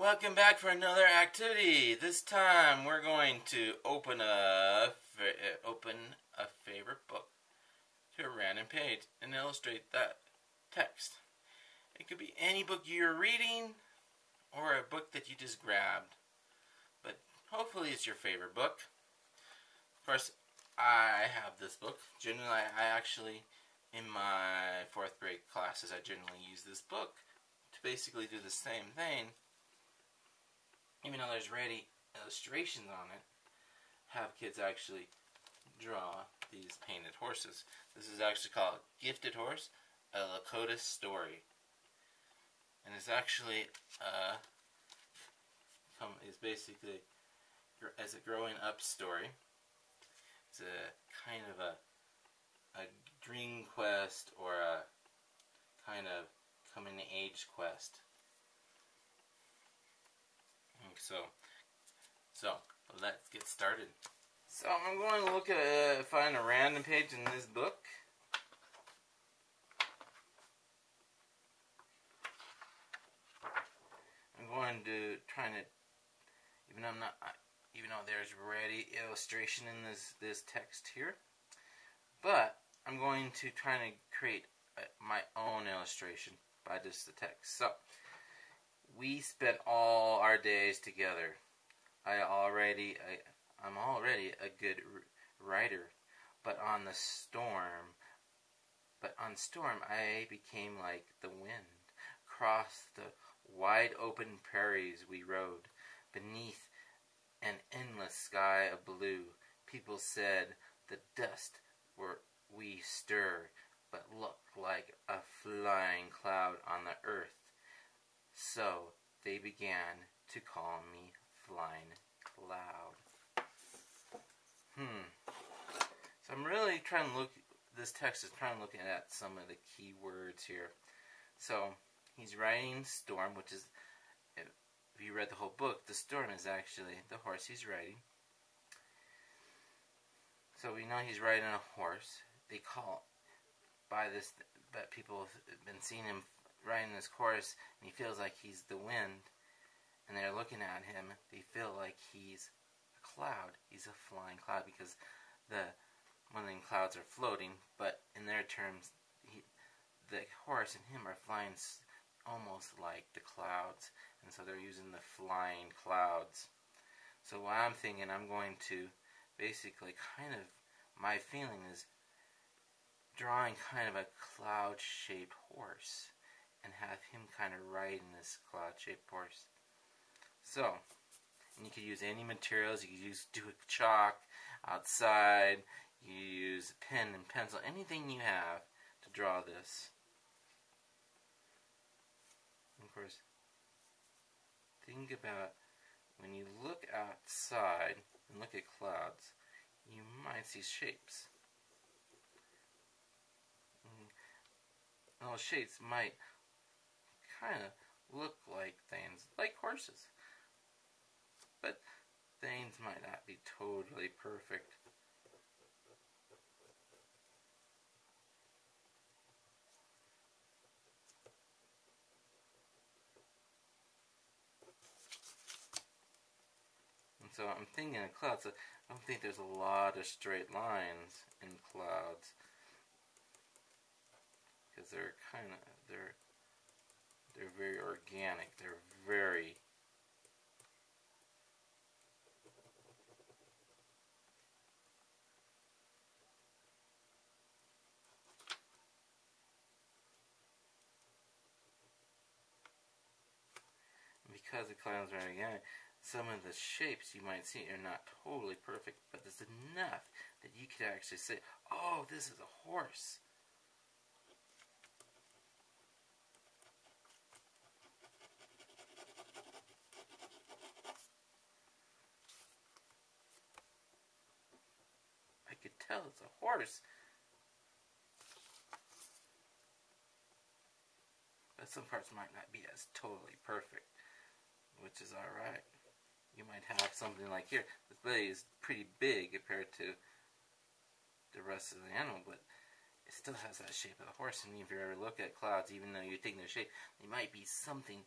Welcome back for another activity. This time we're going to open a favorite book to a random page and illustrate that text. It could be any book you're reading or a book that you just grabbed, but hopefully it's your favorite book. Of course, I have this book. Generally, I actually, in my 4th grade classes, I generally use this book to basically do the same thing. Even though there's already illustrations on it, have kids actually draw these painted horses. This is actually called Gifted Horse, a Lakota Story. And it's actually is basically as a growing up story. It's a kind of a dream quest or a kind of coming of age quest. So let's get started. So I'm going to look at find a random page in this book. I'm going to even though there's already illustration in this text here, but I'm going to try to create my own illustration by just the text. So we spent all our days together. I'm already a good writer, but on storm I became like the wind. Across the wide open prairies we rode, beneath an endless sky of blue. People said the dust we stir, but looked like a flying cloud on the earth. So they began to call me Flying Cloud. So I'm really trying to this text is trying to look at some of the key words here. So he's riding Storm, which is, if you read the whole book, the Storm is actually the horse he's riding. So we know he's riding a horse. They call but people have been seeing him riding this horse, and he feels like he's the wind, and they're looking at him. They feel like he's a cloud. He's a flying cloud because one of the clouds are floating, but in their terms, the horse and him are flying almost like the clouds, and so they're using the flying clouds. So what I'm thinking, I'm going to basically my feeling is drawing kind of a cloud-shaped horse and have him kind of riding this cloud-shaped horse. So, and you could use any materials. You could do a chalk outside. You use a pen and pencil, anything you have to draw this. And of course, think about when you look outside and look at clouds, you might see shapes. And those shapes might kind of look like things, like horses. But things might not be totally perfect. And so I'm thinking of clouds. So I don't think there's a lot of straight lines in clouds, because they're very organic. They're very because the clouds are organic, some of the shapes you might see are not totally perfect, but there's enough that you could actually say, oh, this is a horse. I could tell it's a horse. But some parts might not be as totally perfect, which is alright. You might have something like here. This belly is pretty big compared to the rest of the animal, but it still has that shape of the horse. And if you ever look at clouds, even though you think they're shaped, they might be something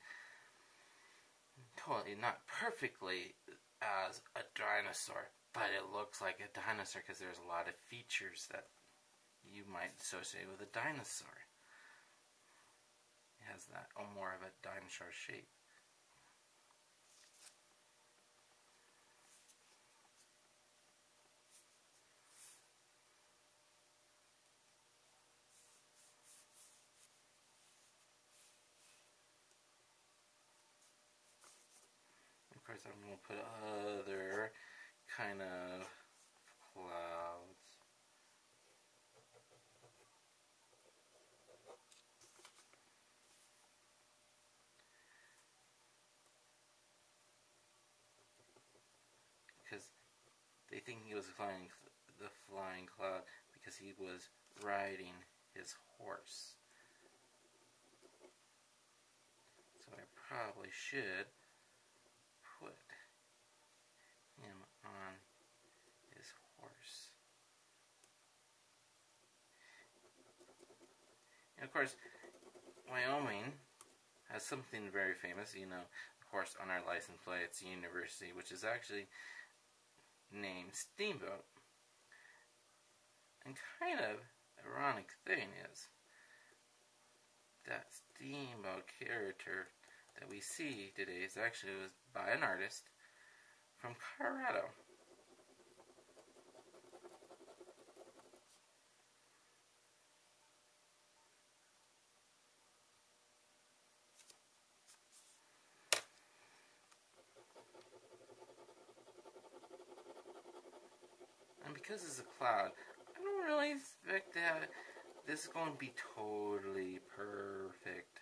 totally, not perfectly as a dinosaur, but it looks like a dinosaur because there's a lot of features that you might associate with a dinosaur. It has that more of a dinosaur shape. Of course, I'm going to put other kind of clouds. Because they think he was flying the flying cloud because he was riding his horse. So I probably should put him on his horse. And of course, Wyoming has something very famous. You know, of course, on our license plate, it's University, which is actually named Steamboat. And kind of ironic thing is that Steamboat character that we see today is actually was by an artist from Colorado. And because it's a cloud, I don't really expect that this is going to be totally perfect.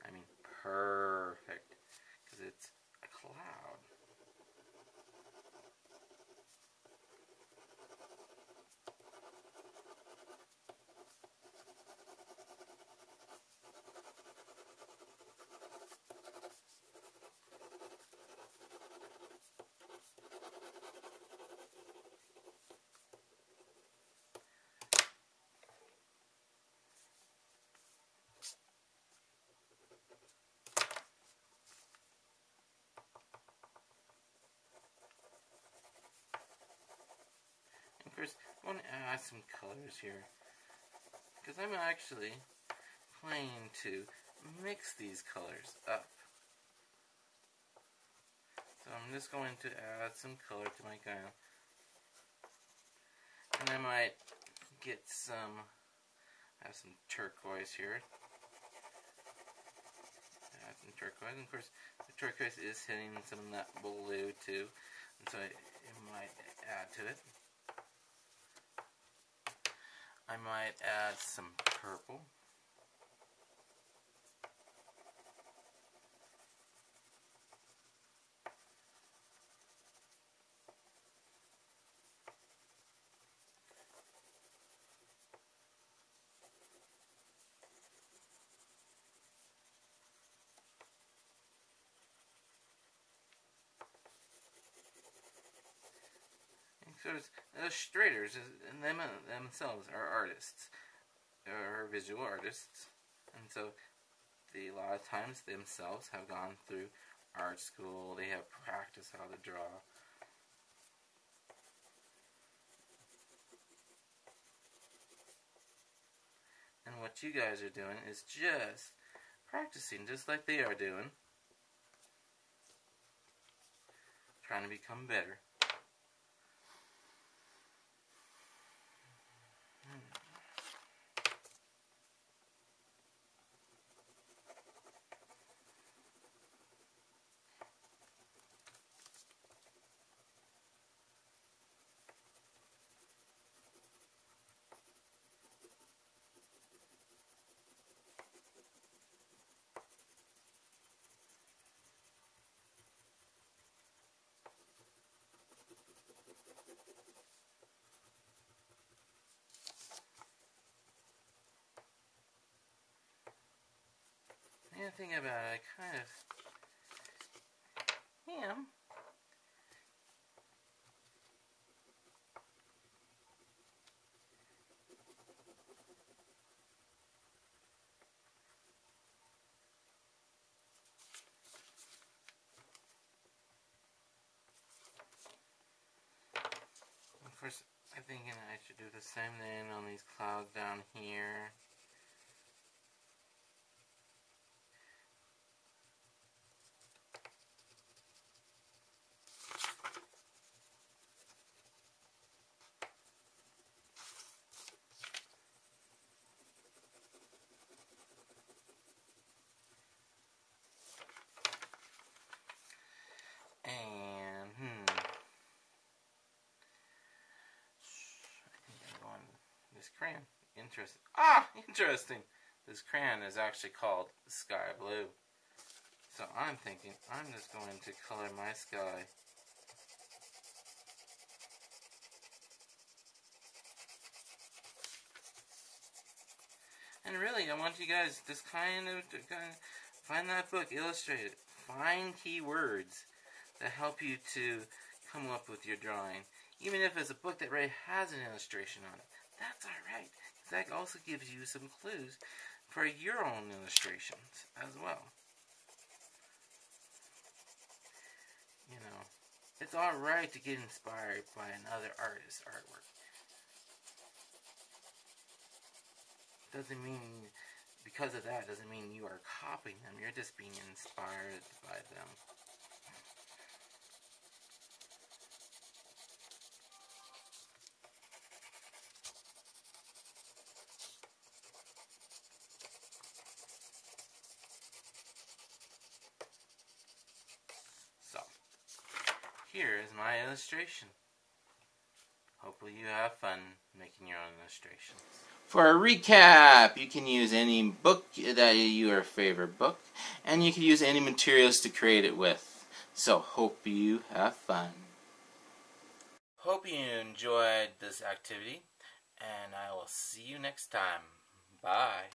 I mean, perfect. Because it's a cloud. Of course, I want to add some colors here. Because I'm actually planning to mix these colors up. So I'm just going to add some color to my gown. And I might get some, I have some turquoise here. Add some turquoise. And of course, the turquoise is hitting some of that blue too. And so it might add to it. I might add some purple. So illustrators and themselves are artists, are visual artists, and so a lot of times themselves have gone through art school. They have practiced how to draw. And what you guys are doing is just practicing, just like they are doing, trying to become better. The thing about it, I kind of am. course, I'm thinking I should do the same thing on these clouds down here. And, I think I'm going, this crayon, interesting. Interesting. This crayon is actually called Sky Blue. So I'm thinking I'm just going to color my sky. And really, I want you guys just kind of find that book, illustrate it. Find keywords that help you to come up with your drawing. Even if it's a book that already has an illustration on it, that's alright. That also gives you some clues for your own illustrations as well. You know, it's alright to get inspired by another artist's artwork. Doesn't mean, because of that, doesn't mean you are copying them. You're just being inspired by them. So, here is my illustration. Hopefully you have fun making your own illustrations. For a recap, you can use any book that your favorite book, and you can use any materials to create it with. So, hope you have fun. Hope you enjoyed this activity, and I will see you next time. Bye.